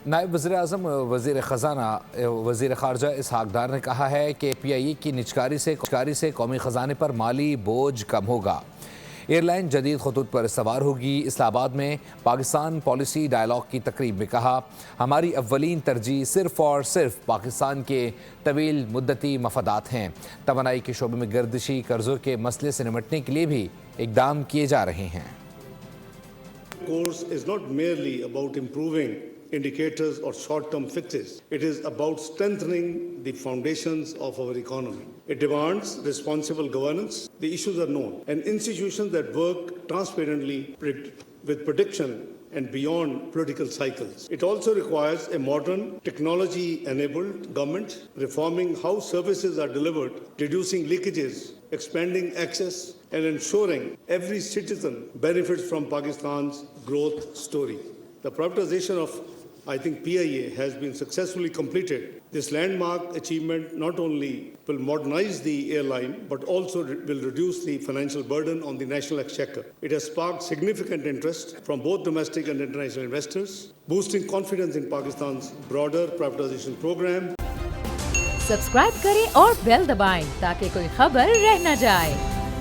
नायब वज़ीर-ए-आज़म वज़ीर ख़ज़ाना वज़ीर ख़ारजा इसहाक़ डार ने कहा है कि PIA की निजकारी से कौमी ख़जाने पर माली बोझ कम होगा। एयरलाइन जदीद खतूत पर सवार होगी। इस्लामाबाद में पाकिस्तान पॉलिसी डायलॉग की तकरीब में कहा, हमारी अव्वलीन तरजीह सिर्फ़ और सिर्फ पाकिस्तान के तवील मुद्दती मफादात हैं। तवानाई के शोबे में गर्दिशी कर्ज़ों के मसले से निपटने के लिए भी इक़दाम किए जा रहे हैं। Course is not merely about improving indicators or short-term fixes. It is about strengthening the foundations of our economy. It demands responsible governance. The issues are known, and institutions that work transparently with prediction and beyond political cycles. It also requires a modern, technology-enabled government, reforming how services are delivered, reducing leakages, expanding access, and ensuring every citizen benefits from Pakistan's growth story. The privatization of, PIA has been successfully completed. This landmark achievement not only will modernize the airline, but also will reduce the financial burden on the national exchequer. It has sparked significant interest from both domestic and international investors, boosting confidence in Pakistan's broader privatization program. Subscribe करें और bell दबाएं ताकि कोई खबर रह न जाए।